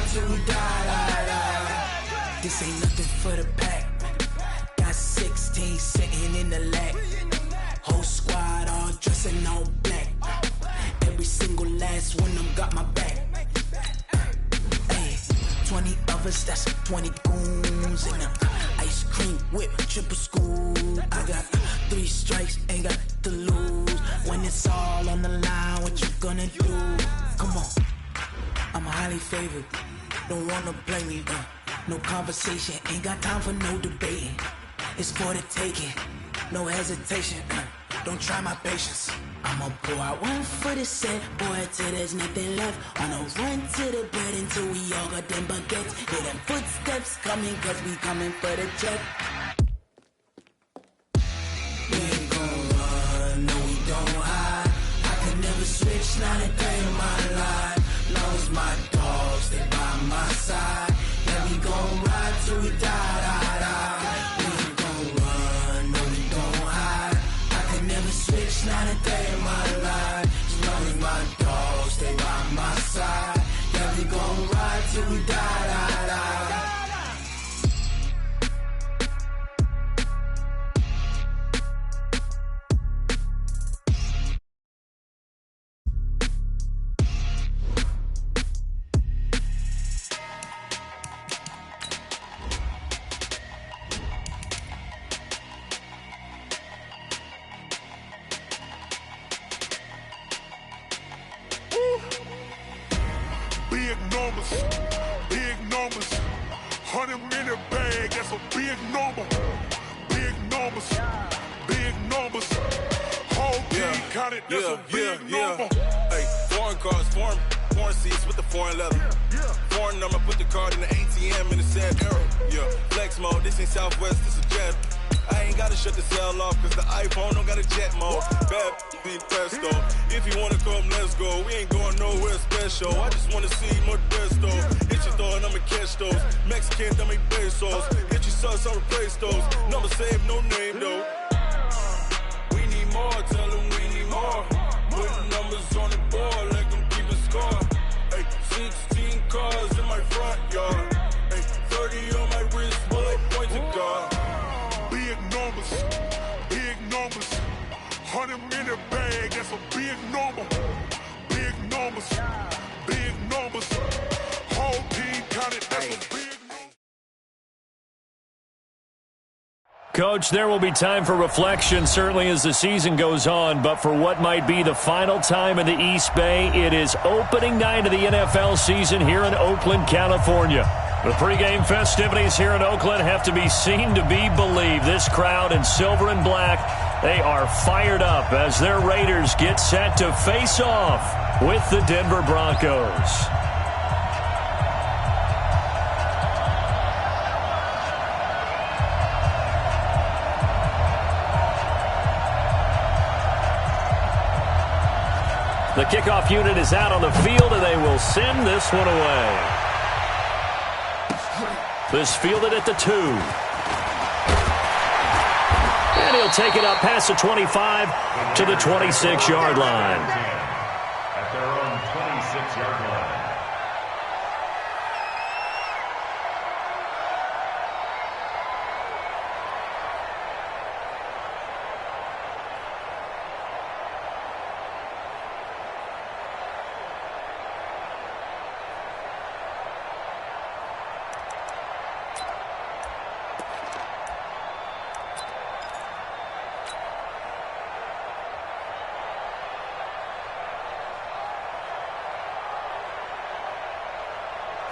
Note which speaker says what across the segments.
Speaker 1: ride till we die. This ain't nothing for the pack. Got 16 sitting in the lap. Whole squad all dressing all black. Every single last one of them got my back. Hey, 20 of us, that's 20 goons in the ice cream whip, triple scoop. I got 3 strikes, ain't got to lose. When it's all on the line, what you gonna do? Come on, I'm highly favored. Don't wanna blame me, no conversation, ain't got time for no debating. It's for the taking, no hesitation, don't try my patience. I'ma pour out one for the set, boy, till there's nothing left. On a run to the bread until we all got them baguettes. Hear them footsteps coming, cause we coming for the check. We ain't gon' run, no we don't hide. I can never switch, not a day in my life. Long as my dogs, they by my side. Yeah, we gon' ride till we die. We ain't gon' run, no we don't hide. I can never switch, not a day in my life. As long as my dogs, they by my side. Yeah, we gon' ride till we die.
Speaker 2: Big numbers, 100-minute bag, that's a big number. Big numbers, whole team counted, that's a big number.
Speaker 3: Hey, foreign cars, foreign seats with the foreign leather. Foreign number, put the card in the ATM in the sad era. Yeah, flex mode, this ain't Southwest, this a jet. I ain't gotta shut the cell off, cause the iPhone don't got a jet mode. Bad be presto. If you wanna come, let's go. We ain't going nowhere special. I just wanna see more Modesto. Hit your throw and I'ma catch those. Mexican, dame pesos. Hit your sauce, I'll replace those. Number save, no name though. We need more, tell them we need more. Put numbers on the board, let them keep a score. Hey, 16 cars in my front yard. Hey, 30 on my wrist, bullet point to God.
Speaker 2: Big numbers, 100-minute bag, that's a big number. Big numbers, whole team counted, that's a big number.
Speaker 4: Coach, there will be time for reflection, certainly as the season goes on, but for what might be the final time in the East Bay, it is opening night of the NFL season here in Oakland, California. The pregame festivities here in Oakland have to be seen to be believed. This crowd in silver and black, they are fired up as their Raiders get set to face off with the Denver Broncos. The kickoff unit is out on the field, and they will send this one away. This fielded at the 2. And he'll take it up past the 25 to the 26-yard line.
Speaker 5: At their own 26-yard line.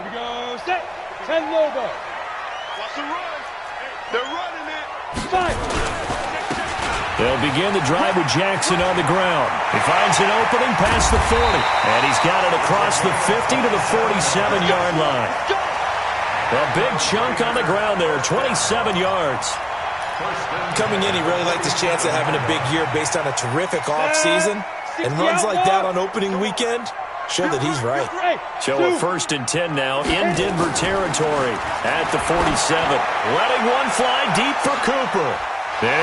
Speaker 6: Here we go, set, 10 logo. Watch the run. They're running it. Fight.
Speaker 4: They'll begin the drive with Jackson on the ground. He finds an opening past the 40, and he's got it across the 50 to the 47-yard line. A big chunk on the ground there, 27 yards.
Speaker 7: Coming in, he really liked his chance of having a big year based on a terrific offseason. And runs like that on opening weekend show that he's right.
Speaker 4: So a 1st and 10 now in Denver territory at the 47. Letting one fly deep for Cooper.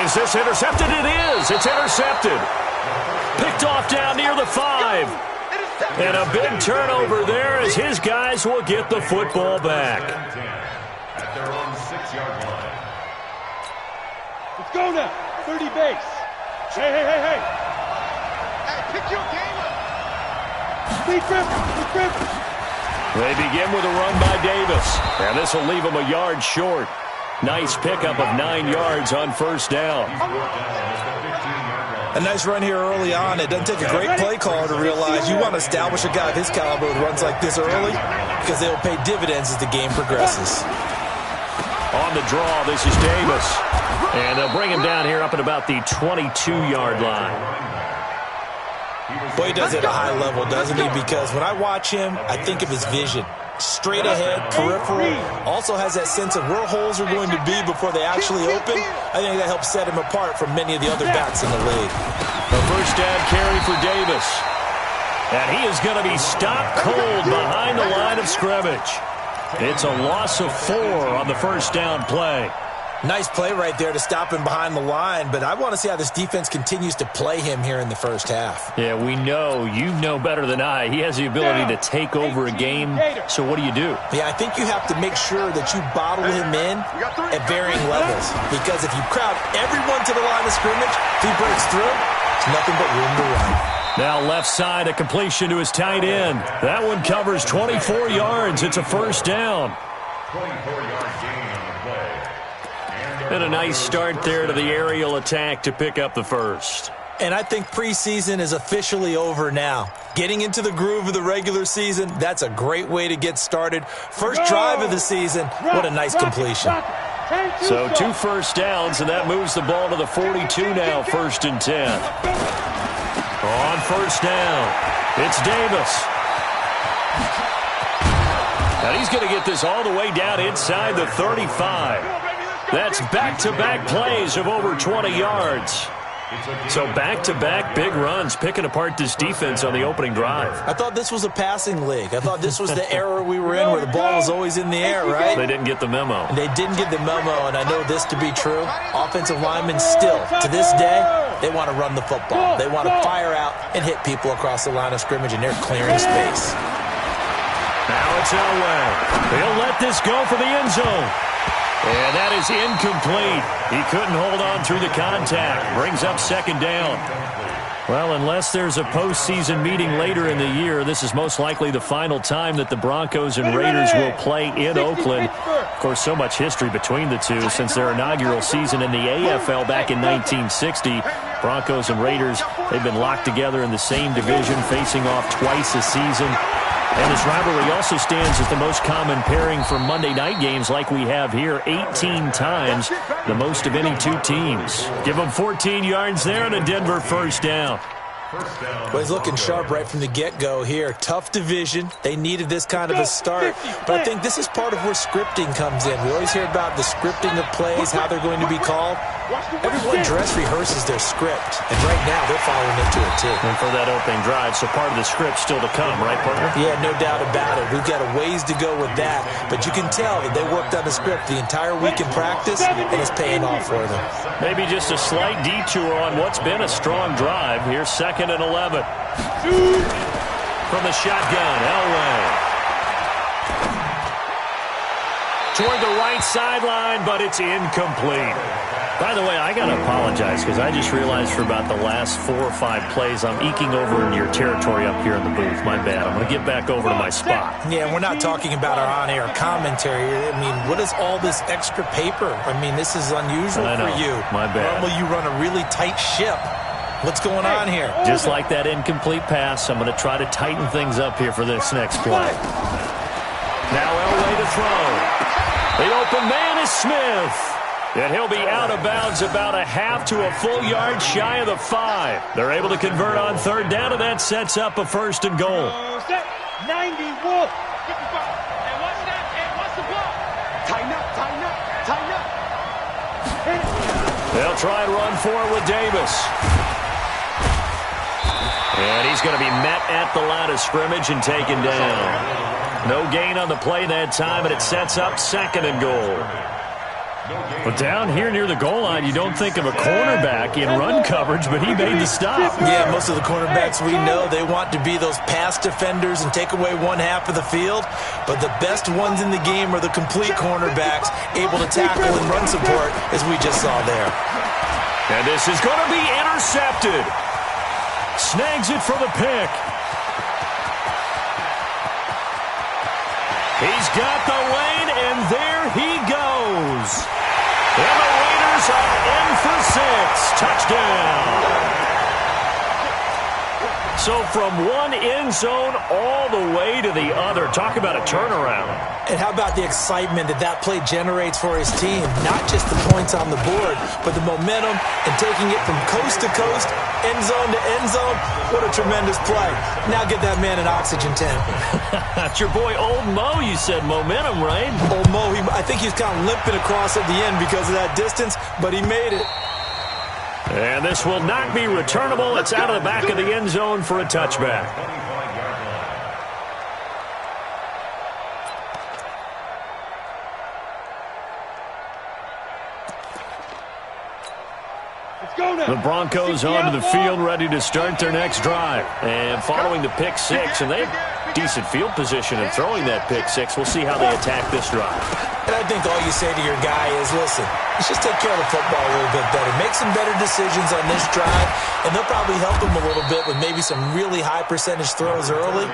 Speaker 4: Is this intercepted? It is. It's intercepted. Picked off down near the 5. And a big turnover there as his guys will get the football back.
Speaker 5: At their own 6-yard line.
Speaker 6: Let's go now. 30 base. Hey. Hey, pick your game up. Speed grip.
Speaker 4: They begin with a run by Davis. And this will leave him a yard short. Nice pickup of 9 yards on first down.
Speaker 7: A nice run here early on. It doesn't take a great play caller to realize you want to establish a guy of his caliber who runs like this early because they'll pay dividends as the game progresses.
Speaker 4: On the draw, this is Davis. And they'll bring him down here up at about the 22-yard line.
Speaker 7: Boy, he does it at a high level, doesn't he? Because when I watch him, I think of his vision. Straight ahead, peripheral. Also has that sense of where holes are going to be before they actually open. I think that helps set him apart from many of the other backs in the league.
Speaker 4: The first down carry for Davis. And he is going to be stopped cold behind the line of scrimmage. It's a loss of 4 on the first down play.
Speaker 7: Nice play right there to stop him behind the line, but I want to see how this defense continues to play him here in the first half.
Speaker 4: Yeah, we know. You know better than I. He has the ability to take over a game, so what do you do?
Speaker 7: Yeah, I think you have to make sure that you bottle him in at varying levels, because if you crowd everyone to the line of scrimmage, if he breaks through, it's nothing but room to run.
Speaker 4: Now left side, a completion to his tight end. That one covers 24 yards. It's a first down.
Speaker 5: 24-yard gain on the play.
Speaker 4: And a nice start there to the aerial attack to pick up the first.
Speaker 7: And I think preseason is officially over now. Getting into the groove of the regular season, that's a great way to get started. First drive of the season, what a nice completion.
Speaker 4: So 2 first downs, and that moves the ball to the 42 now, 1st and 10. On first down, it's Davis. And he's going to get this all the way down inside the 35. That's back-to-back plays of over 20 yards. So back-to-back big runs, picking apart this defense on the opening drive.
Speaker 7: I thought this was a passing league. I thought this was the era we were in where the ball was always in the air, right?
Speaker 4: They didn't get the memo.
Speaker 7: They didn't get the memo, and I know this to be true. Offensive linemen still, to this day, they want to run the football. They want to fire out and hit people across the line of scrimmage, and they're clearing space.
Speaker 4: Now it's Elway. He'll let this go for the end zone. And that is incomplete. He couldn't hold on through the contact. Brings up second down. Well, unless there's a postseason meeting later in the year, this is most likely the final time that the Broncos and Raiders will play in Oakland. Of course, so much history between the two since their inaugural season in the AFL back in 1960. Broncos and Raiders, they've been locked together in the same division, facing off twice a season. And this rivalry also stands as the most common pairing for Monday night games like we have here, 18 times, the most of any two teams. Give them 14 yards there and a Denver first down.
Speaker 7: Well, he's looking sharp right from the get-go here. Tough division. They needed this kind of a start. But I think this is part of where scripting comes in. We always hear about the scripting of plays, how they're going to be called. Everyone dress rehearses their script, and right now they're following it to a T.
Speaker 4: And for that opening drive, so part of the script still to come, right, partner?
Speaker 7: Yeah, no doubt about it. We've got a ways to go with that, but you can tell that they worked on the script the entire week in practice, and it's paying off for them.
Speaker 4: Maybe just a slight detour on what's been a strong drive. Here's 2nd and 11. From the shotgun, Elway. Toward the right sideline, but it's incomplete. By the way, I got to apologize because I just realized for about the last 4 or 5 plays, I'm eking over in your territory up here in the booth. My bad. I'm going to get back over to my spot.
Speaker 7: Yeah, we're not talking about our on-air commentary. I mean, what is all this extra paper? I mean, this is unusual for you.
Speaker 4: My bad.
Speaker 7: Normally you run a really tight ship. What's going on here?
Speaker 4: Just like that incomplete pass, I'm going to try to tighten things up here for this next play. Now Elway to throw. The open man is Smith. And he'll be out of bounds about a half to a full yard shy of the 5. They're able to convert on 3rd down, and that sets up a 1st and goal.
Speaker 6: 90, Wolf. And what's that? And what's the ball? Tighten up, tighten up, tighten up.
Speaker 4: They'll try and run for it with Davis. And he's going to be met at the line of scrimmage and taken down. No gain on the play that time, and it sets up 2nd and goal. But down here near the goal line, you don't think of a cornerback in run coverage, but he made the stop.
Speaker 7: Yeah, most of the cornerbacks we know, they want to be those pass defenders and take away one half of the field. But the best ones in the game are the complete cornerbacks, able to tackle and run support, as we just saw there.
Speaker 4: And this is going to be intercepted. Snags it for the pick. He's got the lane, and there he goes. And the Raiders are in for 6. Touchdown. So from one end zone all the way to the other. Talk about a turnaround.
Speaker 7: And how about the excitement that play generates for his team? Not just the points on the board, but the momentum and taking it from coast to coast, end zone to end zone. What a tremendous play. Now get that man an oxygen tank.
Speaker 4: That's your boy Old Mo. You said momentum, right?
Speaker 7: Old Mo, I think he's kind of limping across at the end because of that distance, but he made it.
Speaker 4: And this will not be returnable. It's out of the back of the end zone for a touchback. The Broncos onto the field, ready to start their next drive. And following the pick 6, and they have decent field position in throwing that pick 6. We'll see how they attack this drive.
Speaker 7: And I think all you say to your guy is, listen, let's just take care of the football a little bit better. Make some better decisions on this drive, and they'll probably help him a little bit with maybe some really high percentage throws early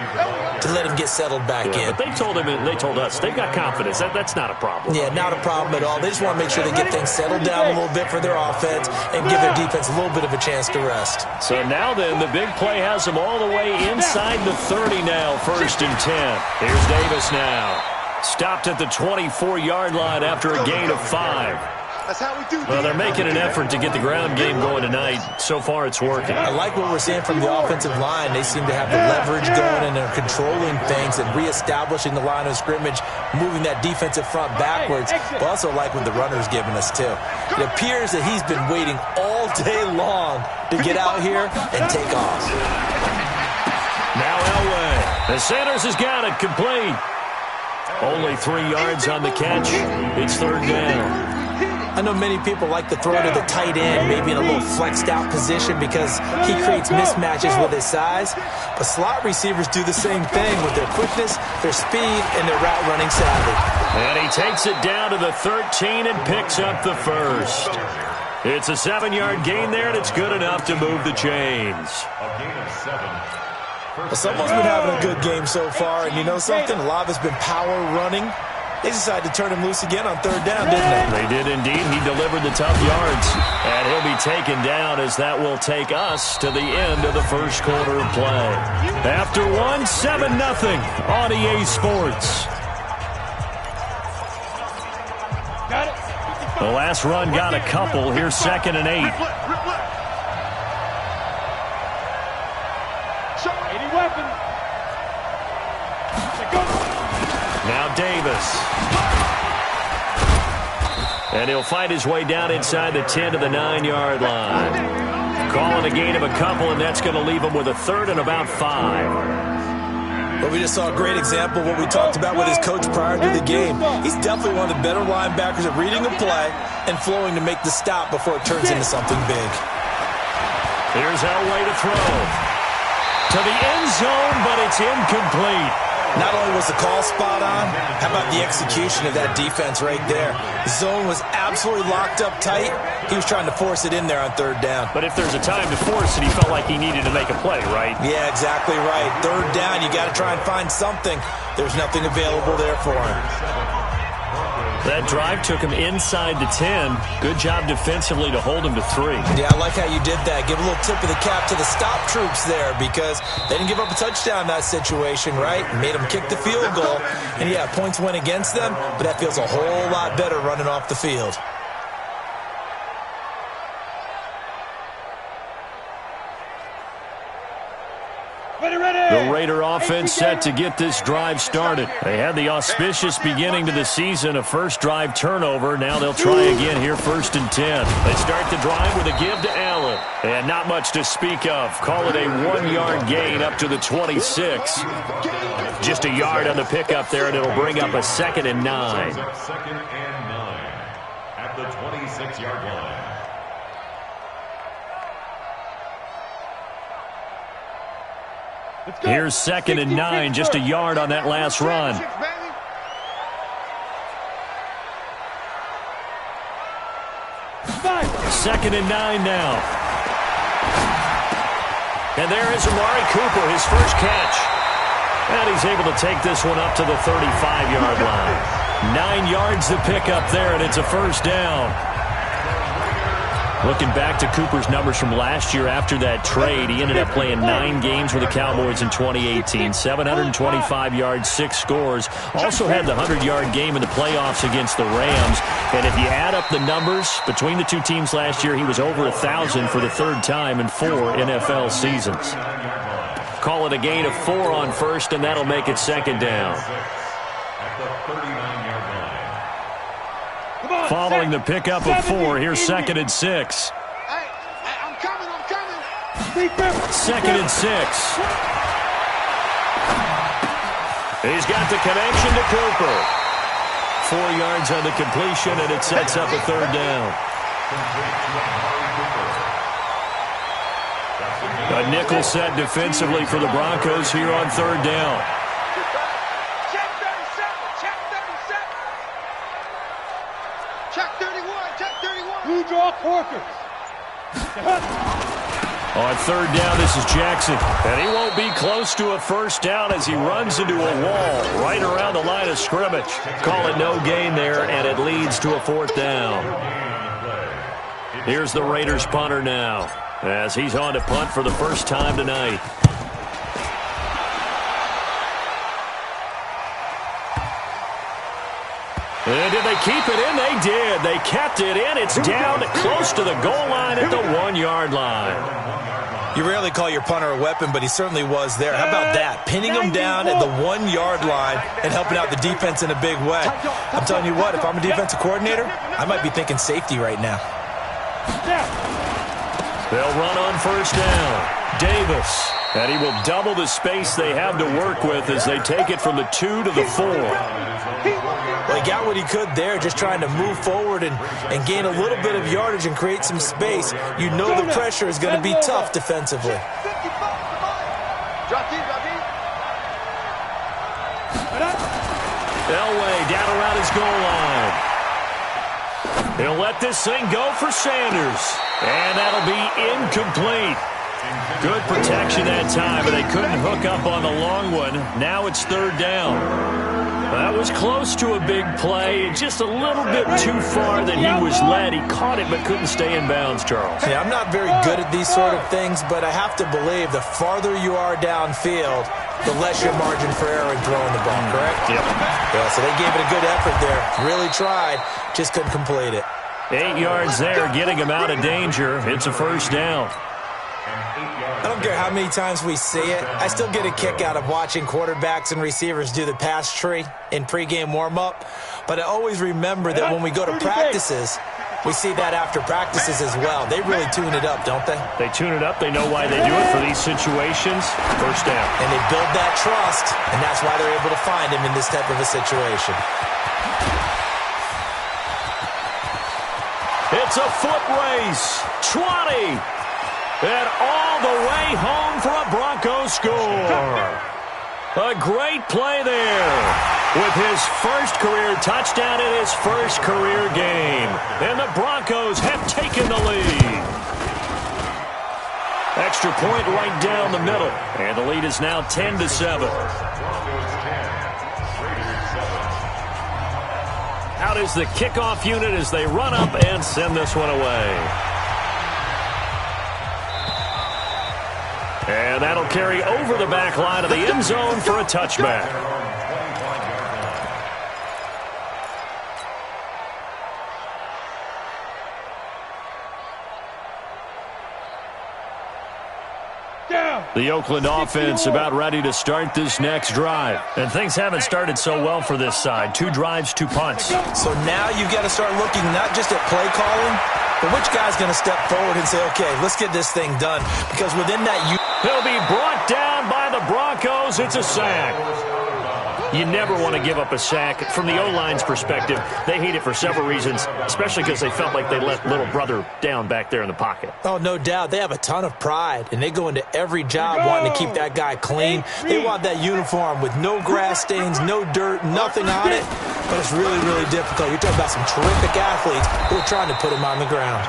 Speaker 7: to let him get settled back in.
Speaker 4: But they told him, and they told us, they've got confidence. That's not a problem.
Speaker 7: Yeah, not a problem at all. They just want to make sure they get things settled down a little bit for their offense and give their defense a little bit of a chance to rest.
Speaker 4: So now then, the big play has them all the way inside the 30 now, 1st and 10. Here's Davis now. Stopped at the 24-yard line after a gain of 5.
Speaker 6: That's how we do.
Speaker 4: Well, they're making an effort to get the ground game going tonight. So far, it's working.
Speaker 7: I like what we're seeing from the offensive line. They seem to have the leverage going, and they're controlling things and reestablishing the line of scrimmage, moving that defensive front backwards. But also like what the runner's giving us, too. It appears that he's been waiting all day long to get out here and take off.
Speaker 4: Now Elway. The Sanders has got it complete. Only 3 yards on the catch. It's 3rd down.
Speaker 7: I know many people like to throw to the tight end, maybe in a little flexed out position because he creates mismatches with his size. But slot receivers do the same thing with their quickness, their speed, and their route running savvy.
Speaker 4: And he takes it down to the 13 and picks up the 1st. It's a 7-yard gain there, and it's good enough to move the chains.
Speaker 5: A gain of 7.
Speaker 7: Well, someone's been having a good game so far, and you know something? A lot of it's been power running. They decided to turn him loose again on 3rd down, didn't they?
Speaker 4: They did indeed. He delivered the tough yards. And he'll be taken down as that will take us to the end of the 1st quarter of play. After 1, 7-0 on EA Sports.
Speaker 6: Got it.
Speaker 4: The last run got a couple. Here's 2nd and 8.
Speaker 6: Any weapon.
Speaker 4: Now Davis. And he'll fight his way down inside the 10 to the 9-yard line. Calling a gain of a couple, and that's going to leave him with a 3rd and about 5.
Speaker 7: But we just saw a great example of what we talked about with his coach prior to the game. He's definitely one of the better linebackers at reading a play and flowing to make the stop before it turns into something big.
Speaker 4: Here's Elway to throw. To the end zone, but it's incomplete.
Speaker 7: Not only was the call spot on, how about the execution of that defense right there? The zone was absolutely locked up tight. He was trying to force it in there on 3rd down.
Speaker 4: But if there's a time to force it, he felt like he needed to make a play, right?
Speaker 7: Yeah, exactly right. 3rd down, you got to try and find something. There's nothing available there for him.
Speaker 4: That drive took him inside the 10. Good job defensively to hold him to 3.
Speaker 7: Yeah, I like how you did that. Give a little tip of the cap to the stop troops there because they didn't give up a touchdown in that situation, right? Made them kick the field goal. And, yeah, points went against them, but that feels a whole lot better running off the field.
Speaker 4: The Raider offense set to get this drive started. They had the auspicious beginning to the season, a first drive turnover. Now they'll try again here, 1st and 10. They start the drive with a give to Allen. And not much to speak of. Call it a 1-yard gain up to the 26. Just a yard on the pickup there, and it'll bring up a 2nd and 9.
Speaker 5: 2nd and 9. At at the 26-yard line.
Speaker 4: Here's 2nd and 9, just a yard on that last run. Second and 9 now. And there is Amari Cooper, his first catch. And he's able to take this one up to the 35-yard line. 9 yards to pick up there, and it's a first down. Looking back to Cooper's numbers from last year after that trade, he ended up playing 9 games with the Cowboys in 2018. 725 yards, 6 scores. Also had the 100-yard game in the playoffs against the Rams. And if you add up the numbers between the two teams last year, he was over 1,000 for the 3rd time in 4 NFL seasons. Call it a gain of 4 on first, and that'll make it 2nd down.
Speaker 5: At the 39-yard line.
Speaker 4: Following the pickup of 4, here's 2nd and 6.
Speaker 6: Hey, I'm coming.
Speaker 4: 2nd and 6. He's got the connection to Cooper. 4 yards on the completion, and it sets up a 3rd down. A nickel set defensively for the Broncos here on 3rd down.
Speaker 6: Check 31. Blue draw Corkers.
Speaker 4: On 3rd down, this is Jackson. And he won't be close to a first down as he runs into a wall right around the line of scrimmage. Call it no gain there, and it leads to a 4th down. Here's the Raiders punter now, as he's on to punt for the first time tonight. And did they keep it in? They did. They kept it in. It's down close to the goal line at the 1-yard line.
Speaker 7: You rarely call your punter a weapon, but he certainly was there. How about that? Pinning him down at the 1-yard line and helping out the defense in a big way. I'm telling you what, if I'm a defensive coordinator, I might be thinking safety right now.
Speaker 4: They'll run on first down. Davis. And he will double the space they have to work with as they take it from the 2 to the 4.
Speaker 7: Well, he got what he could there, just trying to move forward and gain a little bit of yardage and create some space. You know the pressure is going to be tough defensively.
Speaker 4: Elway down around his goal line. He'll let this thing go for Sanders. And that'll be incomplete. Good protection that time, but they couldn't hook up on the long one. Now it's 3rd down. That was close to a big play. Just a little bit too far that he was led. He caught it but couldn't stay in bounds, Charles.
Speaker 7: Yeah, I'm not very good at these sort of things, but I have to believe the farther you are downfield, the less your margin for error in throwing the ball, correct?
Speaker 4: Yep.
Speaker 7: Yeah, so they gave it a good effort there. Really tried, just couldn't complete it.
Speaker 4: 8 yards there, getting him out of danger. It's a first down.
Speaker 7: I don't care how many times we see it. I still get a kick out of watching quarterbacks and receivers do the pass tree in pregame warm-up. But I always remember that when we go to practices, we see that after practices as well. They really tune it up, don't they?
Speaker 4: They tune it up. They know why they do it for these situations. First down.
Speaker 7: And they build that trust, and that's why they're able to find him in this type of a situation.
Speaker 4: It's a foot race. 20. And all the way home for a Broncos score. A great play there with his first career touchdown in his first career game. And the Broncos have taken the lead. Extra point right down the middle. And the lead is now 10-7. Out is the kickoff unit as they run up and send this one away. And that'll carry over the back line of the end zone for a touchback. The Oakland offense about ready to start this next drive. And things haven't started so well for this side. 2 drives, 2 punts.
Speaker 7: So now you've got to start looking not just at play calling, but which guy's going to step forward and say, okay, let's get this thing done. Because within that,
Speaker 4: he'll be brought down by the Broncos. It's a sack. You never want to give up a sack. From the O-line's perspective, they hate it for several reasons, especially because they felt like they let little brother down back there in the pocket.
Speaker 7: Oh, no doubt. They have a ton of pride, and they go into every job wanting to keep that guy clean. They want that uniform with no grass stains, no dirt, nothing on it. But it's really, really difficult. You're talking about some terrific athletes who are trying to put him on the ground.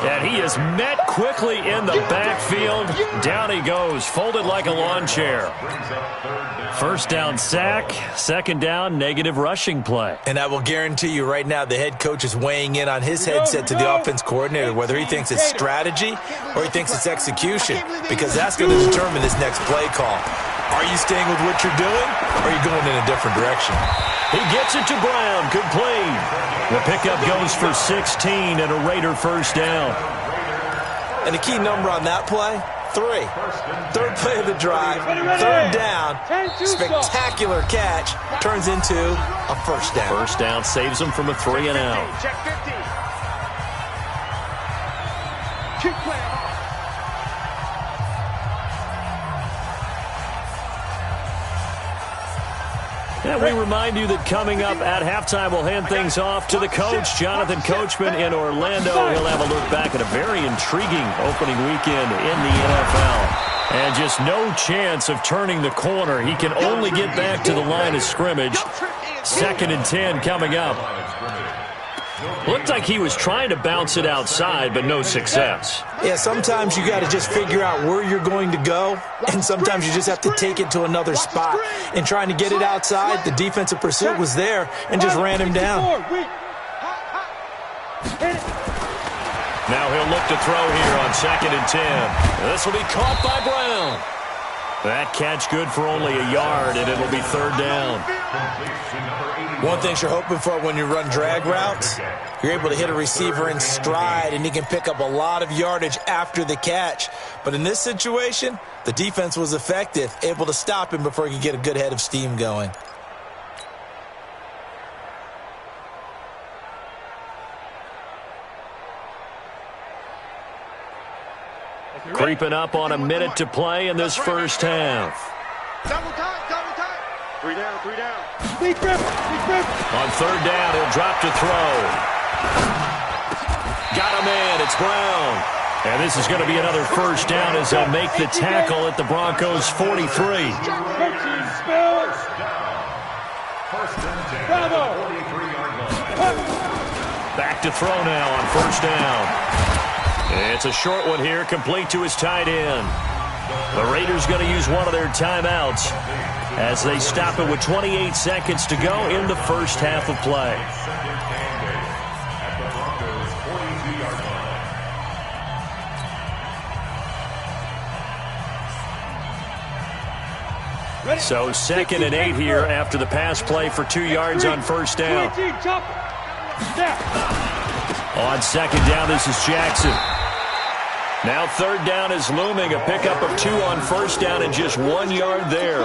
Speaker 4: And he is met quickly in the backfield. Down he goes, folded like a lawn chair. First down sack, second down negative rushing play.
Speaker 7: And I will guarantee you right now the head coach is weighing in on his headset to the offense coordinator, whether he thinks it's strategy or he thinks it's execution, because that's going to determine this next play call. Are you staying with what you're doing, or are you going in a different direction?
Speaker 4: He gets it to Brown, complete. The pickup goes for 16 and a Raider first down.
Speaker 7: And the key number on that play, 3. Third play of the drive, third down, spectacular catch, turns into a first down.
Speaker 4: First down saves him from a 3 and out.
Speaker 6: Check 50. Keep playing.
Speaker 4: And we remind you that coming up at halftime, we'll hand things off to the coach, Jonathan Coachman in Orlando. He'll have a look back at a very intriguing opening weekend in the NFL. And just no chance of turning the corner. He can only get back to the line of scrimmage. 2nd and 10 coming up. Looked like he was trying to bounce it outside, but no success.
Speaker 7: Yeah, sometimes you got to just figure out where you're going to go, and sometimes you just have to take it to another spot. And trying to get it outside, the defensive pursuit was there and just ran him down.
Speaker 4: Now he'll look to throw here on 2nd and 10. This will be caught by Brown. That catch good for only a yard, and it'll be third down.
Speaker 7: One thing you're hoping for when you run drag routes, you're able to hit a receiver in stride, and he can pick up a lot of yardage after the catch. But in this situation, the defense was effective, able to stop him before he could get a good head of steam going.
Speaker 4: Creeping up on a minute to play in this first half.
Speaker 6: Double time, double time. 3 down, 3 down.
Speaker 4: On third down, he'll drop to throw. Got a man, it's Brown. And this is going to be another first down as they'll make the tackle at the Broncos' 43. Back to throw now on first down. It's a short one here, complete to his tight end. The Raiders going to use one of their timeouts as they stop it with 28 seconds to go in the first half of play. So 2nd and 8 here after the pass play for 2 yards on first down. On second down, this is Jackson. Now third down is looming, a pickup of 2 on first down and just 1 yard there.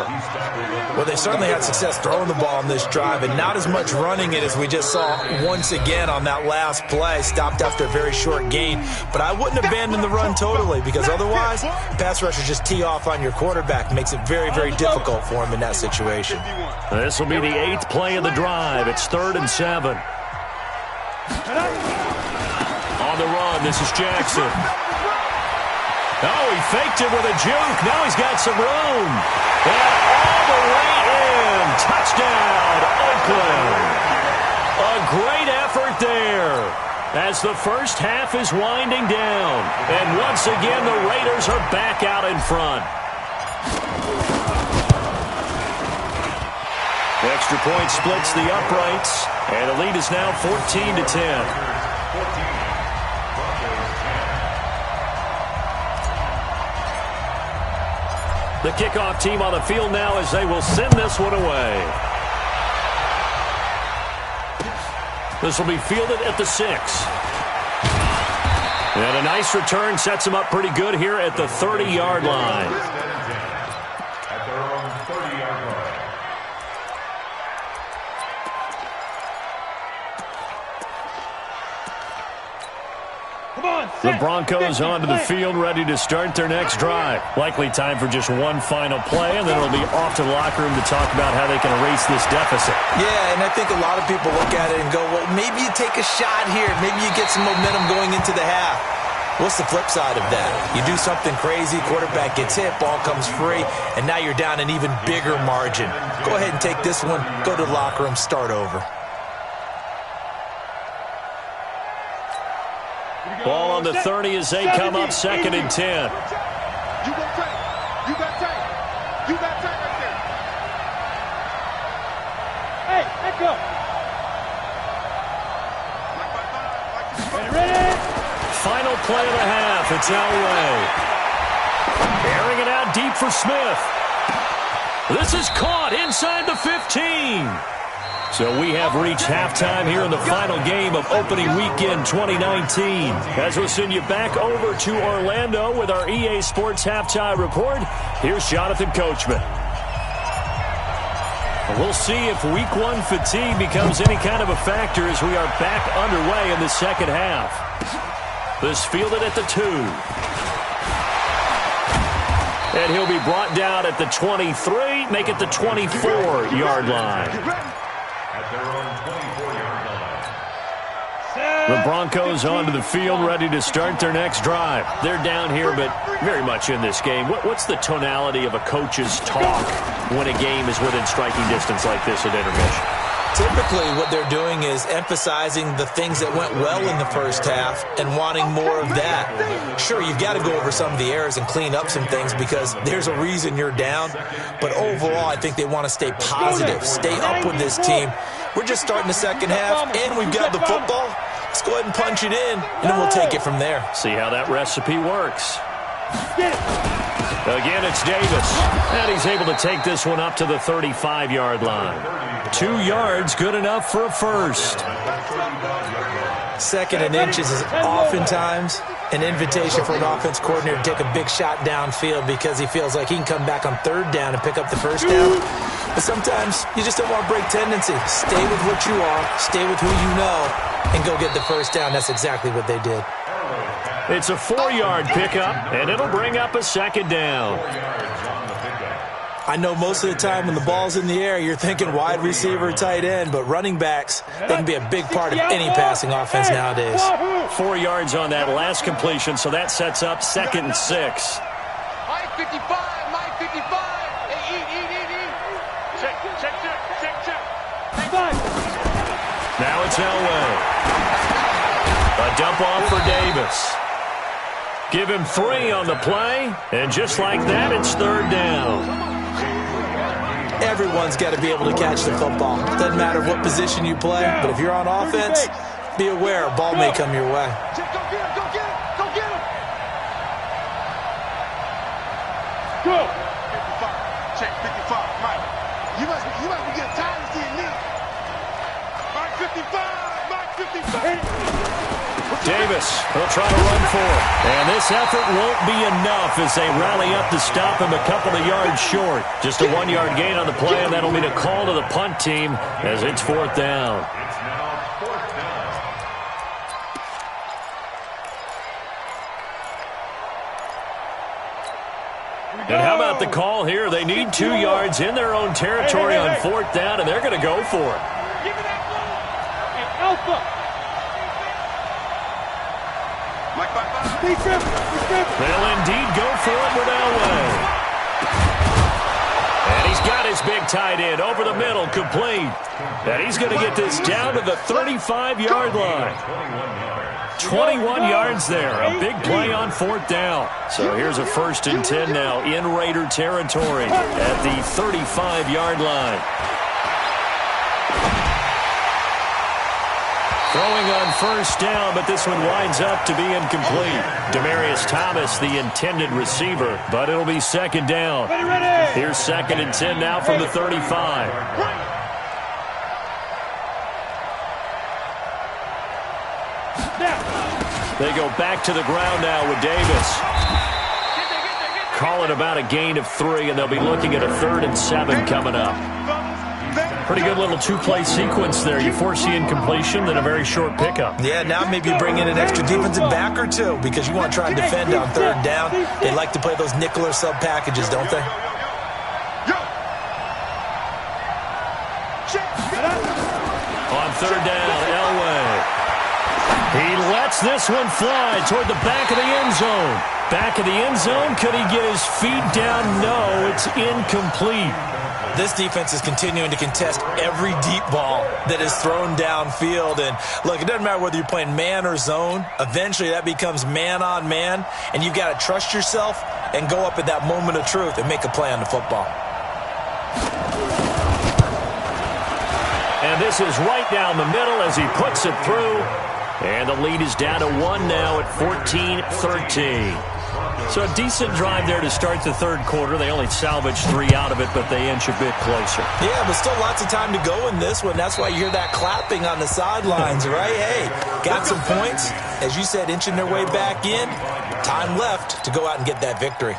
Speaker 7: Well, they certainly had success throwing the ball on this drive and not as much running it as we just saw once again on that last play. Stopped after a very short gain. But I wouldn't abandon the run totally, because otherwise, pass rushers just tee off on your quarterback. Makes it very, very difficult for him in that situation.
Speaker 4: This will be the 8th play of the drive. It's 3rd and 7. On the run, this is Jackson. Oh, he faked it with a juke. Now he's got some room. And all the way in. Touchdown, Oakland. A great effort there as the first half is winding down. And once again, the Raiders are back out in front. The extra point splits the uprights, and the lead is now 14-10. The kickoff team on the field now as they will send this one away. This will be fielded at the 6. And a nice return sets them up pretty good here at the 30-yard line.
Speaker 5: At their own 30-yard line.
Speaker 4: The Broncos onto the field, ready to start their next drive. Likely time for just one final play, and then it'll be off to the locker room to talk about how they can erase this deficit.
Speaker 7: Yeah, and I think a lot of people look at it and go, well, maybe you take a shot here. Maybe you get some momentum going into the half. What's the flip side of that? You do something crazy, quarterback gets hit, ball comes free, and now you're down an even bigger margin. Go ahead and take this one, go to the locker room, start over.
Speaker 4: Ball on the 30 as they come up 2nd and 10.
Speaker 6: You got tight. You got tight. You got tight right there. Hey, let go. Ready?
Speaker 4: Final play of the half. It's Elway. Airing it out deep for Smith. This is caught inside the 15. So we have reached halftime here in the final game of opening weekend 2019. As we'll send you back over to Orlando with our EA Sports Halftime Report, here's Jonathan Coachman. We'll see if week one fatigue becomes any kind of a factor as we are back underway in the second half. This fielded at the 2. And he'll be brought down at the 23, make it the 24-yard line. The Broncos onto the field, ready to start their next drive. They're down here, but very much in this game. What's the tonality of a coach's talk when a game is within striking distance like this at intermission?
Speaker 7: Typically, what they're doing is emphasizing the things that went well in the first half and wanting more of that. Sure, you've got to go over some of the errors and clean up some things because there's a reason you're down. But overall, I think they want to stay positive, stay up with this team. We're just starting the second half, and we've got the football. Let's go ahead and punch it in, and then we'll take it from there.
Speaker 4: See how that recipe works. Again, it's Davis. And he's able to take this one up to the 35-yard line. 2 yards, good enough for a first.
Speaker 7: 2nd and inches is oftentimes an invitation for an offense coordinator to take a big shot downfield because he feels like he can come back on 3rd down and pick up the first down. But sometimes you just don't want to break tendency. Stay with what you are, stay with who you know, and go get the first down. That's exactly what they did.
Speaker 4: It's a 4-yard pickup, and it'll bring up a 2nd down.
Speaker 7: I know most of the time when the ball's in the air, you're thinking wide receiver, tight end, but running backs, they can be a big part of any passing offense nowadays.
Speaker 4: 4 yards on that last completion, so that sets up 2nd and 6.
Speaker 6: Mike 55, Mike 55. Hey, eat. Check.
Speaker 4: Now it's Elway. A dump off for Davis. Give him 3 on the play, and just like that, it's 3rd down.
Speaker 7: Everyone's got to be able to catch the football. Doesn't matter what position you play, but if you're on offense, be aware a ball may come your way.
Speaker 6: Go get him. Go. 55. Check 55. Mike. You must be getting tired of seeing me. Mike 55.
Speaker 4: Davis will try to run for it. And this effort won't be enough as they rally up to stop him a couple of yards short. Just a 1-yard gain on the play, and that'll mean a call to the punt team as it's 4th down. And how about the call here? They need 2 yards in their own territory on 4th down, and they're going to go for it.
Speaker 6: Give me that ball. And Alpha.
Speaker 4: They'll indeed go for it with Elway. And he's got his big tight end over the middle, complete. And he's going to get this down to the 35-yard line. 21 yards there. A big play on 4th down. So here's a 1st and 10 now in Raider territory at the 35-yard line. Throwing on 1st down, but this one winds up to be incomplete. Demaryius Thomas, the intended receiver, but it'll be 2nd down. Here's 2nd and 10 now from the 35. They go back to the ground now with Davis. Call it about a gain of 3, and they'll be looking at a 3rd and 7 coming up. Pretty good little two-play sequence there. You foresee incompletion, then a very short pickup.
Speaker 7: Yeah, now maybe you bring in an extra defensive back or two because you want to try and defend on third down. They like to play those nickel or sub packages, don't they?
Speaker 4: On third down, Elway. He lets this one fly toward the back of the end zone. Back of the end zone. Could he get his feet down? No, it's incomplete.
Speaker 7: This defense is continuing to contest every deep ball that is thrown downfield. And look, it doesn't matter whether you're playing man or zone. Eventually that becomes man on man. And you've got to trust yourself and go up at that moment of truth and make a play on the football.
Speaker 4: And this is right down the middle as he puts it through. And the lead is down to 1 now at 14-13. So a decent drive there to start the third quarter. They only salvaged 3 out of it, but they inch a bit closer.
Speaker 7: Yeah, but still lots of time to go in this one. That's why you hear that clapping on the sidelines, right? Hey, got some points. As you said, inching their way back in. Time left to go out and get that victory.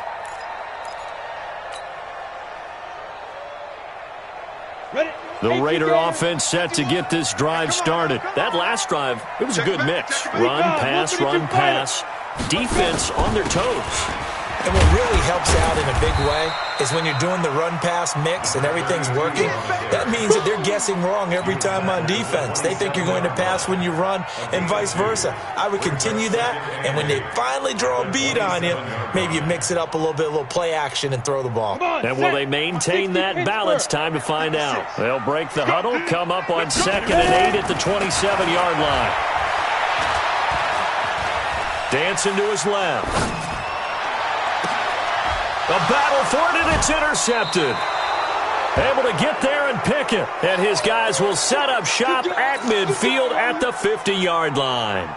Speaker 4: The Raider offense set to get this drive started. That last drive, it was a good mix. Run, pass. Defense on their toes.
Speaker 7: And what really helps out in a big way is when you're doing the run-pass mix and everything's working, that means that they're guessing wrong every time on defense. They think you're going to pass when you run and vice versa. I would continue that, and when they finally draw a beat on you, maybe you mix it up a little bit, a little play action, and throw the ball.
Speaker 4: And will they maintain that balance? Time to find out. They'll break the huddle, come up on 2nd and 8 at the 27-yard line. Dancing to his left. A battle for it, and it's intercepted. Able to get there and pick it. And his guys will set up shop at midfield at the 50-yard line.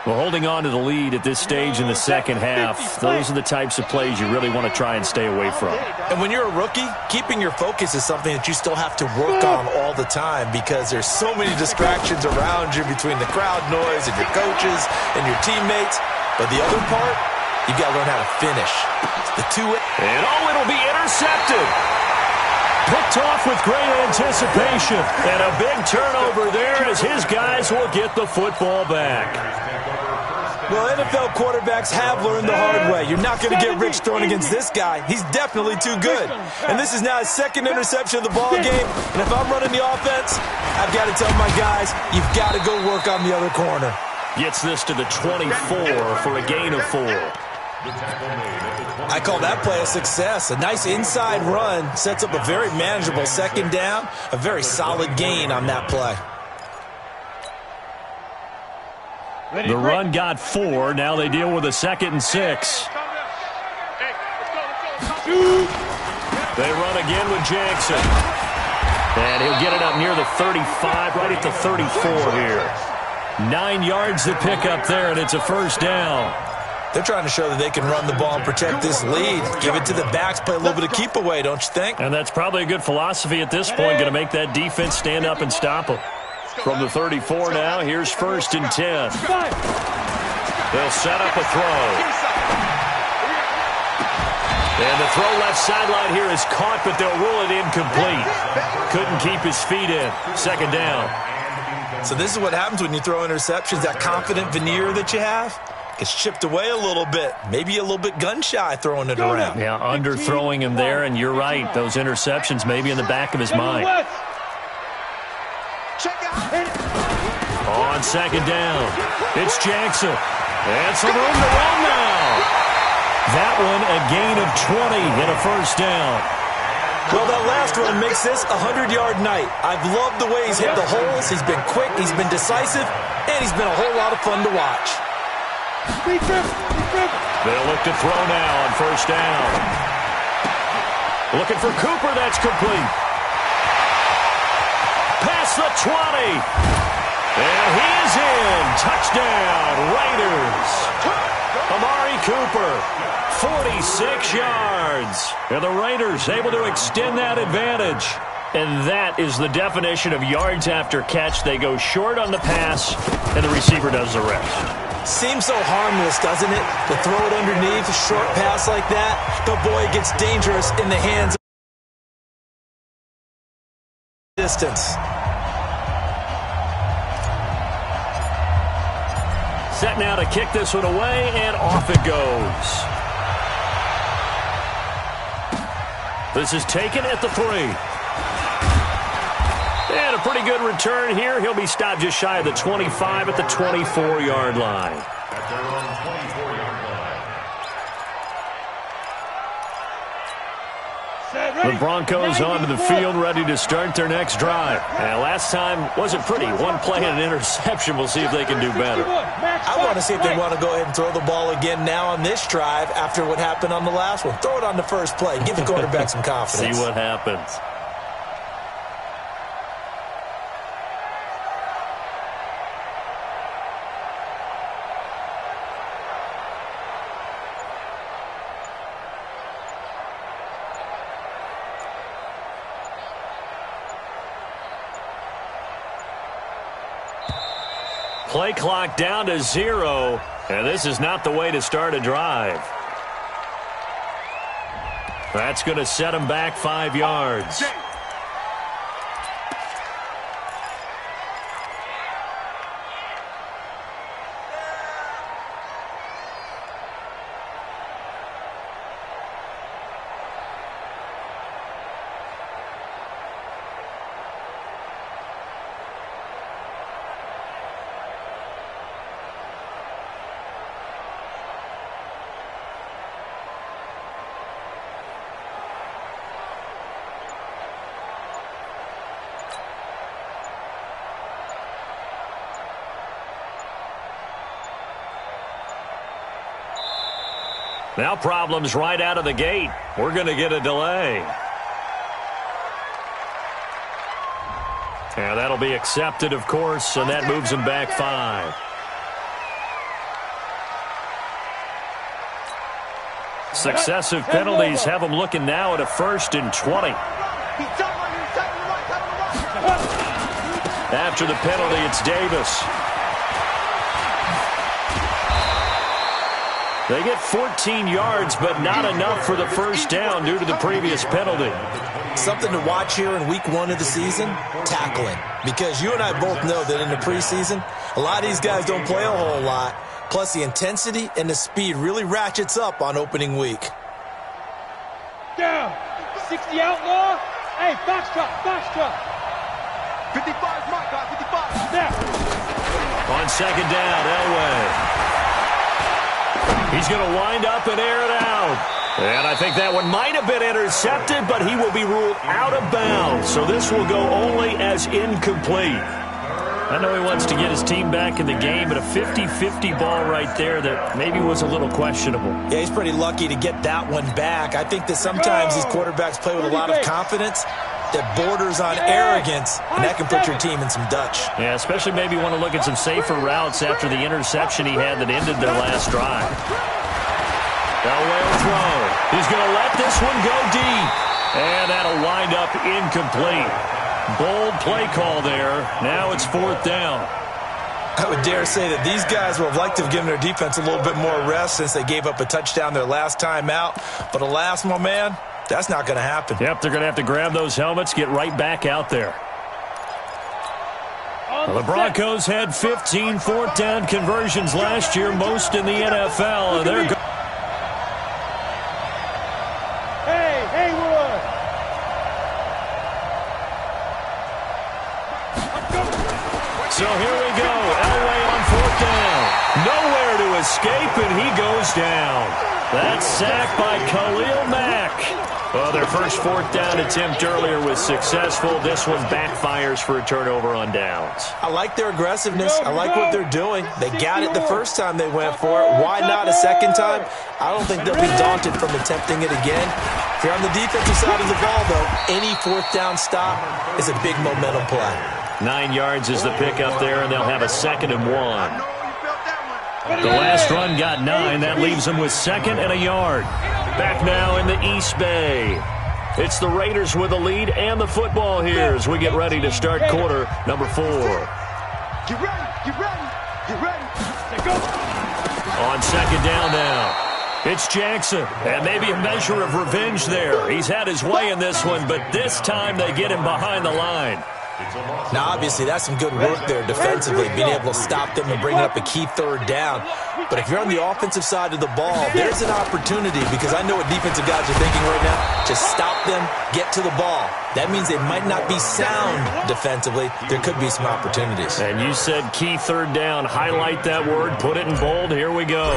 Speaker 4: Well, holding on to the lead at this stage in the second half, those are the types of plays you really want to try and stay away from.
Speaker 7: And when you're a rookie, keeping your focus is something that you still have to work on all the time because there's so many distractions around you between the crowd noise and your coaches and your teammates. But the other part, you've got to learn how to finish. The two-way.
Speaker 4: And it'll be intercepted. Picked off with great anticipation. And a big turnover there as his guys will get the football back.
Speaker 7: Well, NFL quarterbacks have learned the hard way. You're not going to get rich throwing against this guy. He's definitely too good. And this is now his second interception of the ball game. And if I'm running the offense, I've got to tell my guys, you've got to go work on the other corner.
Speaker 4: Gets this to the 24 for a gain of 4.
Speaker 7: I call that play a success. A nice inside run sets up a very manageable second down. A very solid gain on that play.
Speaker 4: The run got 4. Now they deal with a 2nd and 6. They run again with Jackson. And he'll get it up near the 35, right at the 34 here. 9 yards to pick up there, and it's a first down.
Speaker 7: They're trying to show that they can run the ball and protect this lead. Give it to the backs, play a little bit of keep away, don't you think?
Speaker 4: And that's probably a good philosophy at this point, going to make that defense stand up and stop them. From the 34 now, here's 1st and 10. They'll set up a throw. And the throw left sideline here is caught, but they'll rule it incomplete. Couldn't keep his feet in. 2nd down.
Speaker 7: So this is what happens when you throw interceptions. That confident veneer that you have gets chipped away a little bit. Maybe a little bit gun-shy throwing it around.
Speaker 4: Yeah, underthrowing him there, and you're right. Those interceptions may be in the back of his mind. On 2nd down, it's Jackson. And some room to run now. That one a gain of 20 and a first down.
Speaker 7: Well, that last run makes this a 100-yard night. I've loved the way he's hit the holes. He's been quick, he's been decisive, and he's been a whole lot of fun to watch.
Speaker 4: They'll look to throw now on 1st down. Looking for Cooper, that's complete. Past the 20. And he is in. Touchdown, Raiders. Amari Cooper, 46 yards. And the Raiders able to extend that advantage. And that is the definition of yards after catch. They go short on the pass, and the receiver does the rest.
Speaker 7: Seems so harmless, doesn't it? To throw it underneath, a short pass like that. But boy, it gets dangerous in the hands of distance.
Speaker 4: Set now to kick this one away, and off it goes. This is taken at the 3. And a pretty good return here. He'll be stopped just shy of the 25 at the 24-yard line.
Speaker 5: At their own 24-yard line.
Speaker 4: The Broncos onto the field, ready to start their next drive. And last time wasn't pretty. One play and an interception. We'll see if they can do better.
Speaker 7: I want to see if they want to go ahead and throw the ball again now on this drive after what happened on the last one. Throw it on the first play. Give the quarterback some confidence.
Speaker 4: See what happens. Play clock down to 0, and this is not the way to start a drive. That's going to set him back 5 yards. Now problems right out of the gate. We're going to get a delay. And that'll be accepted, of course, and that moves him back 5. Successive penalties have him looking now at a 1st and 20. After the penalty, it's Davis. They get 14 yards, but not enough for the first down due to the previous penalty.
Speaker 7: Something to watch here in week 1 of the season, tackling. Because you and I both know that in the preseason, a lot of these guys don't play a whole lot. Plus, the intensity and the speed really ratchets up on opening week.
Speaker 8: Down. 60 outlaw. Hey, foxtrot. 55 is my guy, 55.
Speaker 4: Now. On second down, Elway. He's going to wind up and air it out. And I think that one might have been intercepted, but he will be ruled out of bounds. So this will go only as incomplete. I know he wants to get his team back in the game, but a 50-50 ball right there that maybe was a little questionable.
Speaker 7: Yeah, he's pretty lucky to get that one back. I think that sometimes these quarterbacks play with a lot of confidence that borders on arrogance, and that can put your team in some Dutch.
Speaker 4: Yeah, especially maybe want to look at some safer routes after the interception he had that ended their last drive. Elway will throw. He's going to let this one go deep, and that'll wind up incomplete. Bold play call there. Now it's 4th down.
Speaker 7: I would dare say that these guys would have liked to have given their defense a little bit more rest since they gave up a touchdown their last time out. But alas, my man, that's not going to happen.
Speaker 4: Yep, they're going to have to grab those helmets, get right back out there. Well, the Broncos had 15 4th down conversions last year, most in the NFL, and they're So here we go. Elway on 4th down. Nowhere to escape, and he goes down. That's sacked by Khalil Mack. Well, their first 4th down attempt earlier was successful. This one backfires for a turnover on downs.
Speaker 7: I like their aggressiveness. I like what they're doing. They got it the first time they went for it. Why not a second time? I don't think they'll be daunted from attempting it again. If you're on the defensive side of the ball, though, any 4th down stop is a big momentum play.
Speaker 4: 9 yards is the pickup there, and they'll have a 2nd and 1. The last run got 9. That leaves them with 2nd and a yard. Back now in the East Bay. It's the Raiders with the lead and the football here as we get ready to start quarter number 4.
Speaker 8: Get ready.
Speaker 4: On second down now. It's Jackson, and maybe a measure of revenge there. He's had his way in this one, but this time they get him behind the line.
Speaker 7: Now, obviously, that's some good work there defensively, being able to stop them and bring up a key third down. But if you're on the offensive side of the ball, there's an opportunity, because I know what defensive guys are thinking right now. Just stop them, get to the ball. That means they might not be sound defensively. There could be some opportunities.
Speaker 4: And you said key third down. Highlight that word. Put it in bold. Here we go.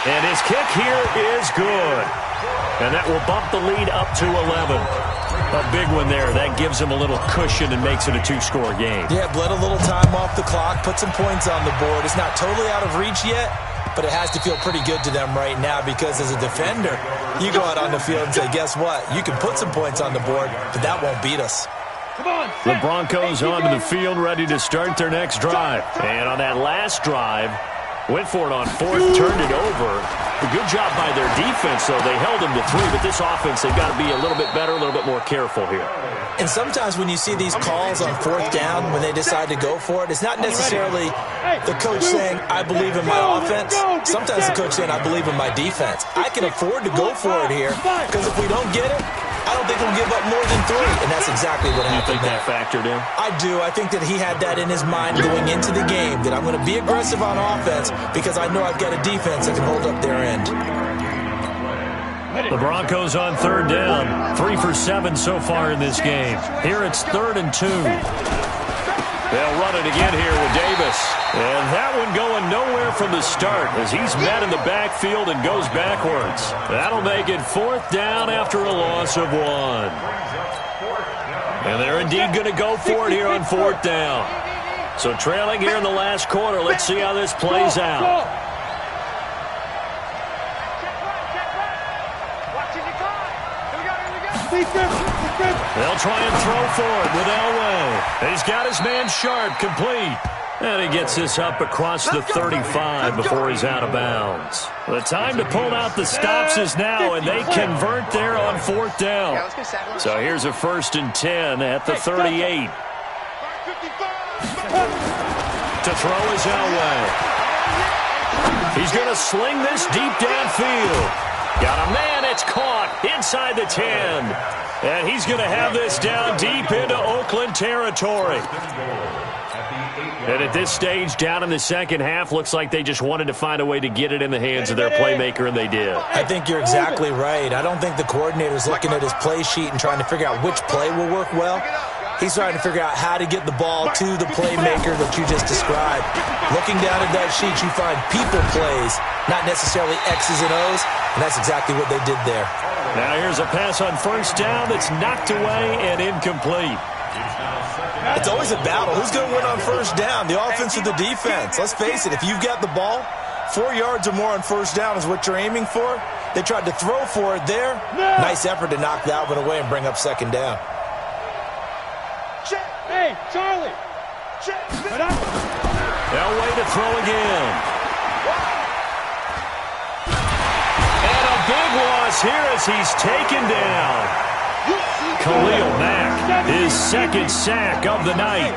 Speaker 4: And his kick here is good. And that will bump the lead up to 11. A big one there. That gives him a little cushion and makes it a two-score game.
Speaker 7: Yeah, bled a little time off the clock, put some points on the board. It's not totally out of reach yet, but it has to feel pretty good to them right now, because as a defender, you go out on the field and say, guess what? You can put some points on the board, but that won't beat us.
Speaker 4: The Broncos onto the field, ready to start their next drive. And on that last drive, went for it on fourth, turned it over. A good job by their defense, though. They held them to 3, but this offense, they've got to be a little bit better, a little bit more careful here.
Speaker 7: And sometimes when you see these calls on fourth down, when they decide to go for it, it's not necessarily the coach saying, I believe in my offense. Sometimes the coach saying, I believe in my defense. I can afford to go for it here, because if we don't get it, I don't think we'll give up more than 3, and that's exactly what happened there.
Speaker 4: You think that factored in?
Speaker 7: I do. I think that he had that in his mind going into the game, that I'm going to be aggressive on offense because I know I've got a defense that can hold up their end.
Speaker 4: The Broncos on third down. 3 for 7 so far in this game. Here it's 3rd and 2. They'll run it again here with Davis. And that one going nowhere from the start as he's met in the backfield and goes backwards. That'll make it 4th down after a loss of 1. And they're indeed going to go for it here on 4th down. So trailing here in the last quarter. Let's see how this plays out. They'll try and throw for it with Elway. He's got his man Sharp, complete. And he gets this up across the 35 before he's out of bounds. The time to pull out the stops is now, and they convert there on 4th down. So here's a 1st and 10 at the 38. To throw is Elway. He's going to sling this deep downfield. Got a man, it's caught inside the 10. And he's going to have this down deep into Oakland territory. And at this stage, down in the second half, looks like they just wanted to find a way to get it in the hands of their playmaker, and they did.
Speaker 7: I think you're exactly right. I don't think the coordinator's looking at his play sheet and trying to figure out which play will work well. He's trying to figure out how to get the ball to the playmaker that you just described. Looking down at that sheet, you find people plays, not necessarily X's and O's, and that's exactly what they did there.
Speaker 4: Now here's a pass on 1st down that's knocked away and incomplete.
Speaker 7: It's always a battle. Who's going to win on 1st down, the offense or the defense? Let's face it, if you've got the ball, 4 yards or more on 1st down is what you're aiming for. They tried to throw for it there. Nice effort to knock that one away and bring up 2nd down.
Speaker 8: Hey, Charlie.
Speaker 4: Elway to throw again. And a big loss here as he's taken down. Khalil Mack, his 2nd sack of the night.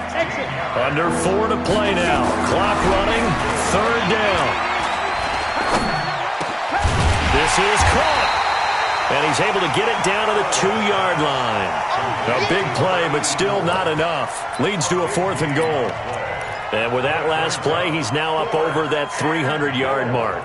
Speaker 4: Under 4 to play now. Clock running, 3rd down. This is caught. And he's able to get it down to the 2-yard line. A big play, but still not enough. Leads to a 4th and goal. And with that last play, he's now up over that 300-yard mark.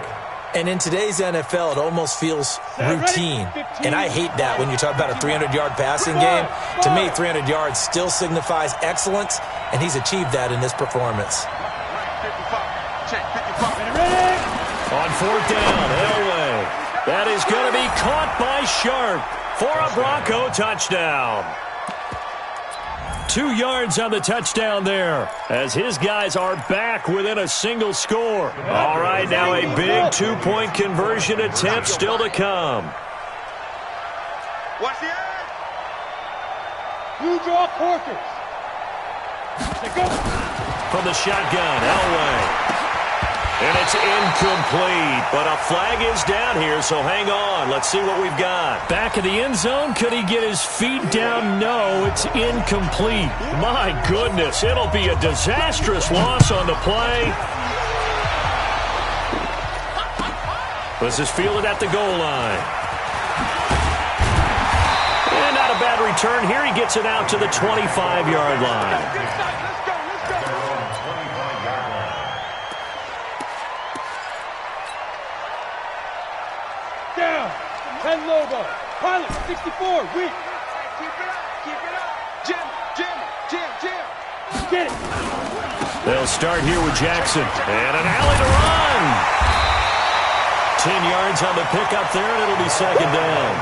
Speaker 7: And in today's NFL, it almost feels routine. And I hate that when you talk about a 300-yard passing game. To me, 300 yards still signifies excellence, and he's achieved that in this performance.
Speaker 4: On 4th down, Elway. That is going to be caught by Sharp for a Bronco touchdown. 2 yards on the touchdown there as his guys are back within a single score. All right, now a big 2-point conversion attempt still to come.
Speaker 6: Watch the edge.
Speaker 8: You draw quarters.
Speaker 4: From the shotgun, Elway. And it's incomplete, but a flag is down here, so hang on. Let's see what we've got. Back in the end zone, could he get his feet down? No, it's incomplete. My goodness, it'll be a disastrous loss on the play. This is fielded at the goal line. And not a bad return here. He gets it out to the 25-yard line.
Speaker 8: Down. 10 Lobo. Pilot, 64. Weak.
Speaker 6: Keep it up. Keep it up. Jim.
Speaker 8: Get it.
Speaker 4: They'll start here with Jackson. And an alley to run. 10 yards on the pickup there, and it'll be second down.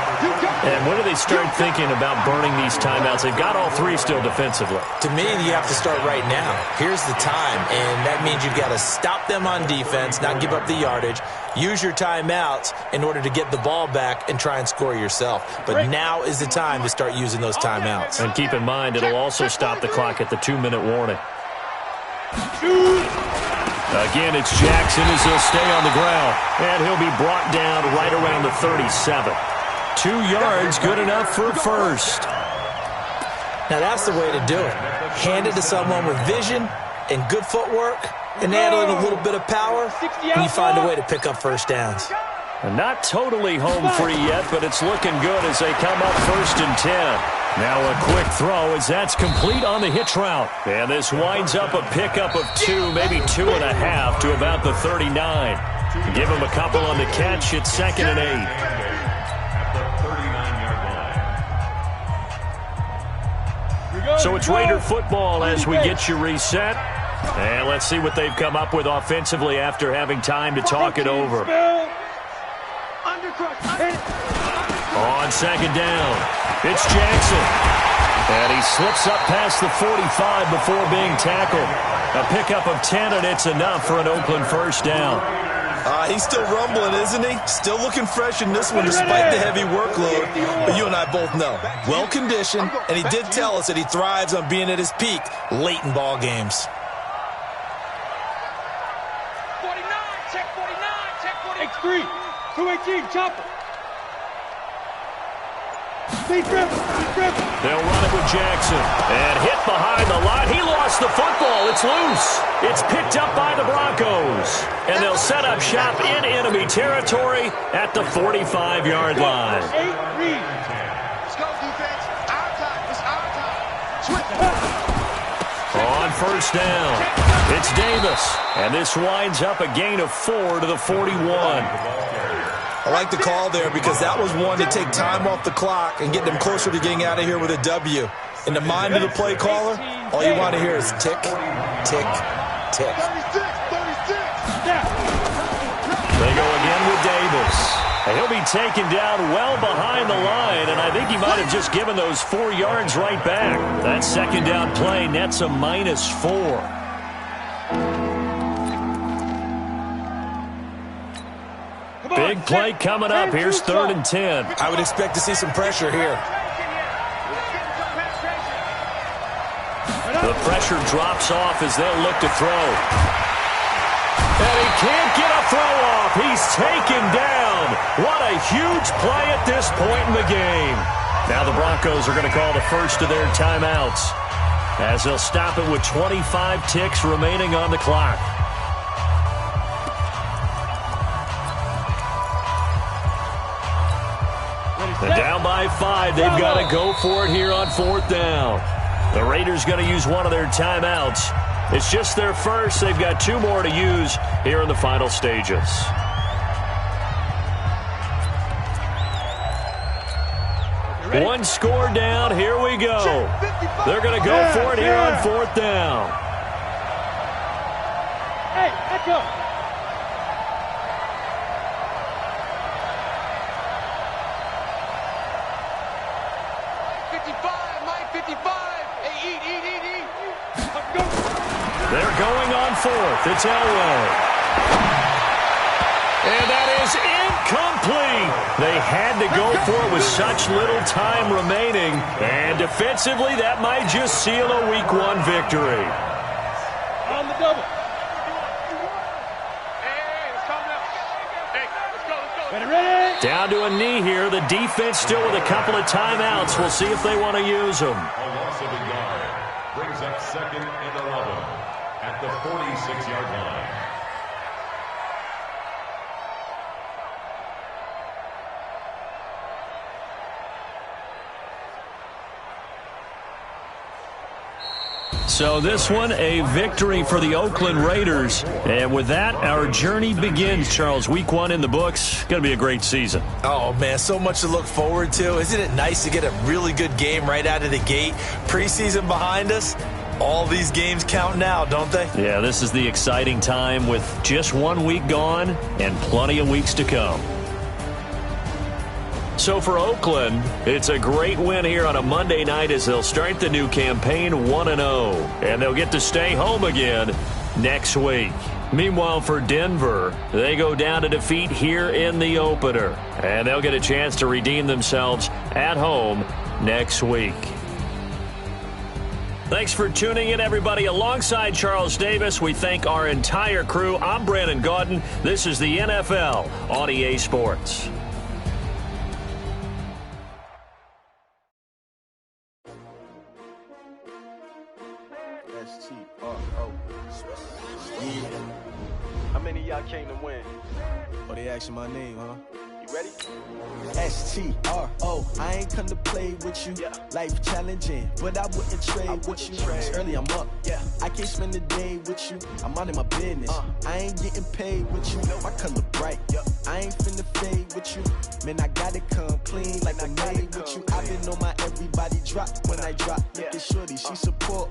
Speaker 4: And when do they start thinking about burning these timeouts? They've got all three still defensively.
Speaker 7: To me, you have to start right now. Here's the time, and that means you've got to stop them on defense, not give up the yardage, use your timeouts in order to get the ball back and try and score yourself. But now is the time to start using those timeouts.
Speaker 4: And keep in mind, it'll also stop the clock at the 2-minute warning. Again, it's Jackson as he'll stay on the ground. And he'll be brought down right around the 37. 2 yards, good enough for a first.
Speaker 7: Now that's the way to do it. Hand it to someone with vision and good footwork, and add in a little bit of power, and you find a way to pick up first downs.
Speaker 4: And not totally home free yet, but it's looking good as they come up 1st and 10. Now a quick throw as that's complete on the hitch route. And this winds up a pickup of 2, maybe 2.5 to about the 39. Give him a couple on the catch. It's 2nd and 8. So it's Raider football as we get you reset. And let's see what they've come up with offensively after having time to talk it over. On 2nd down, it's Jackson. And he slips up past the 45 before being tackled. A pickup of 10, and it's enough for an Oakland first down.
Speaker 9: He's still rumbling, isn't he? Still looking fresh in this one despite the heavy workload. But you and I both know, well-conditioned, and he did tell us that he thrives on being at his peak late in ball games.
Speaker 8: 49, check 49, check 49. X3, 218, chopper.
Speaker 4: They'll run it with Jackson. And hit behind the line. He lost the football. It's loose. It's picked up by the Broncos. And they'll set up shop in enemy territory at the 45-yard line.
Speaker 6: Let's go, defense. Our time. It's our time. Switch.
Speaker 4: On 1st down, it's Davis. And this winds up a gain of 4 to the 41.
Speaker 9: I like the call there because that was one to take time off the clock and get them closer to getting out of here with a W. In the mind of the play caller, all you want to hear is tick, tick, tick.
Speaker 6: 36.
Speaker 4: They go again with Davis. And he'll be taken down well behind the line, and I think he might have just given those 4 yards right back. That 2nd down play nets a -4. Big play coming up. Here's 3rd and 10.
Speaker 7: I would expect to see some pressure here.
Speaker 4: The pressure drops off as they'll look to throw. And he can't get a throw off. He's taken down. What a huge play at this point in the game. Now the Broncos are going to call the first of their timeouts as they'll stop it with 25 ticks remaining on the clock. And down by 5, they've got to go for it here on 4th down. The Raiders going to use one of their timeouts. It's just their first. They've got 2 more to use here in the final stages. One score down. Here we go. They're going to go for it here on 4th down.
Speaker 8: Hey, echo.
Speaker 4: They're going on 4th. It's Elway. And that is incomplete. They had to go for it with such little time remaining. And defensively, that might just seal a Week 1 victory.
Speaker 8: On the double. Ready.
Speaker 4: Down to a knee here. The defense still with a couple of timeouts. We'll see if they want to use them.
Speaker 5: A loss of a yard brings up 2nd and 11 at the 46-yard line.
Speaker 4: So this one, a victory for the Oakland Raiders. And with that, our journey begins, Charles. Week 1 in the books. Going to be a great season.
Speaker 7: Oh, man, so much to look forward to. Isn't it nice to get a really good game right out of the gate? Preseason behind us. All these games count now, don't they?
Speaker 4: Yeah, this is the exciting time with just 1 week gone and plenty of weeks to come. So for Oakland, it's a great win here on a Monday night as they'll start the new campaign 1-0. And they'll get to stay home again next week. Meanwhile, for Denver, they go down to defeat here in the opener. And they'll get a chance to redeem themselves at home next week. Thanks for tuning in, everybody. Alongside Charles Davis, we thank our entire crew. I'm Brandon Gaudin. This is the NFL on EA Sports.
Speaker 10: How many of y'all came to win?
Speaker 11: Oh, they asking my name, huh?
Speaker 10: You ready?
Speaker 11: S-T-R-O, I ain't come to play with you.
Speaker 10: Yeah.
Speaker 11: Life challenging, but I wouldn't trade with you. It's early, I'm up.
Speaker 10: Yeah.
Speaker 11: I can't spend the day with you. I'm out of my business. I ain't getting paid with you. My color bright.
Speaker 10: Yep.
Speaker 11: I ain't finna fade with you. Man, I gotta come clean like I'm made with you. I've been on my everybody drop when I drop. Look at shorty, she support.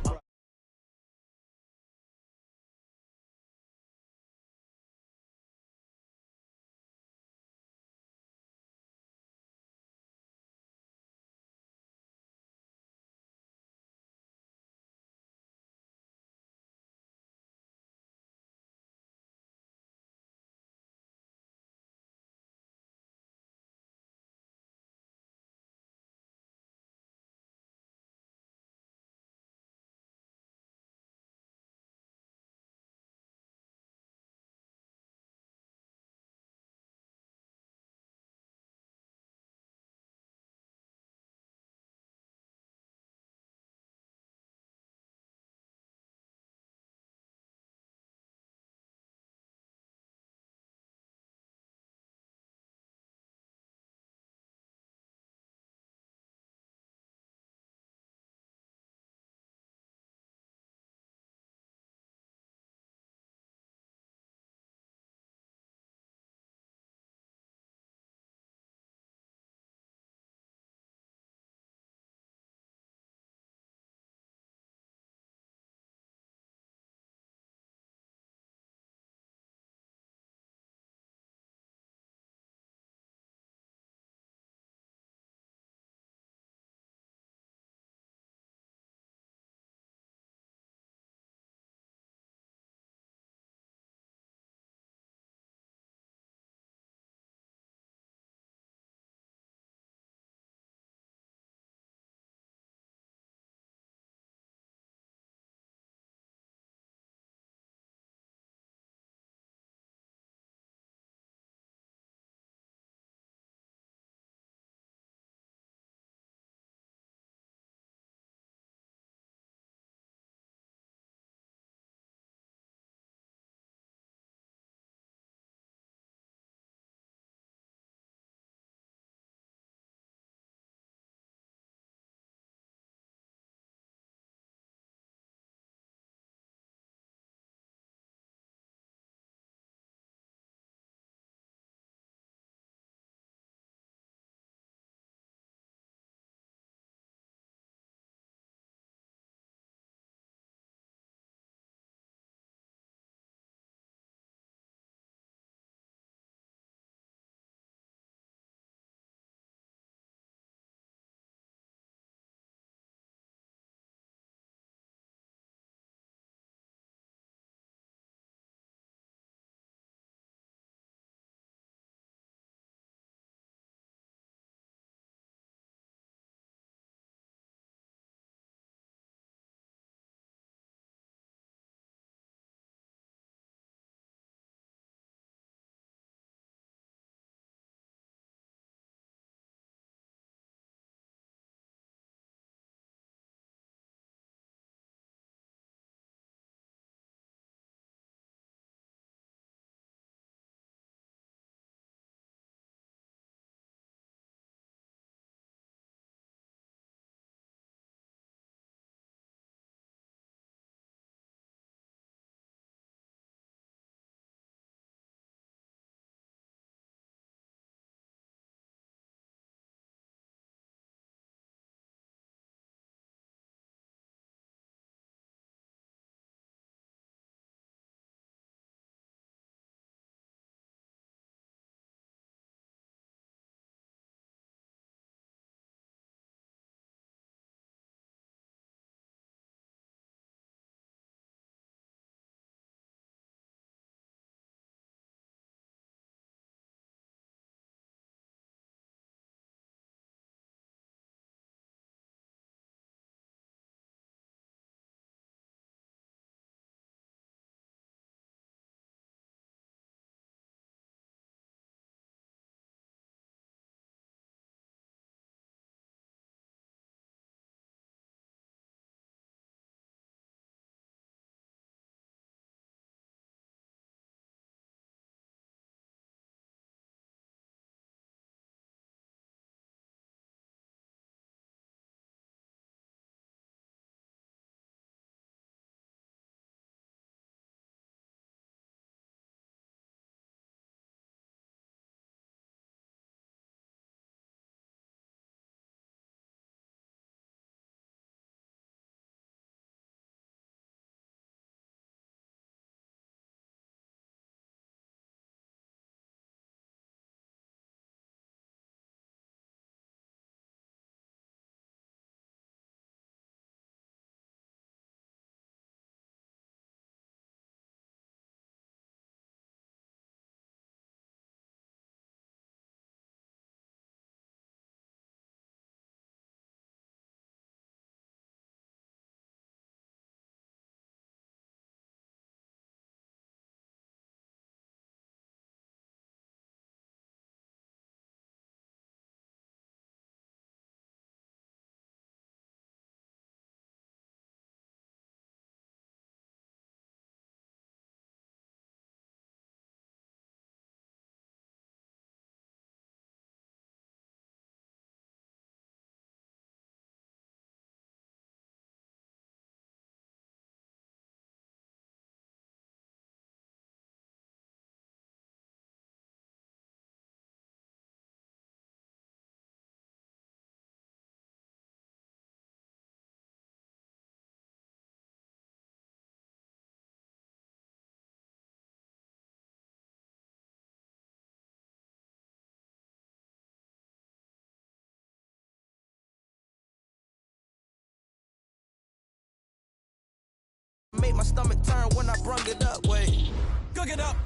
Speaker 12: made my stomach turn when I brung it up. Wait, cook it up,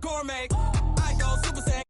Speaker 12: gourmet. I go Super Saiyan.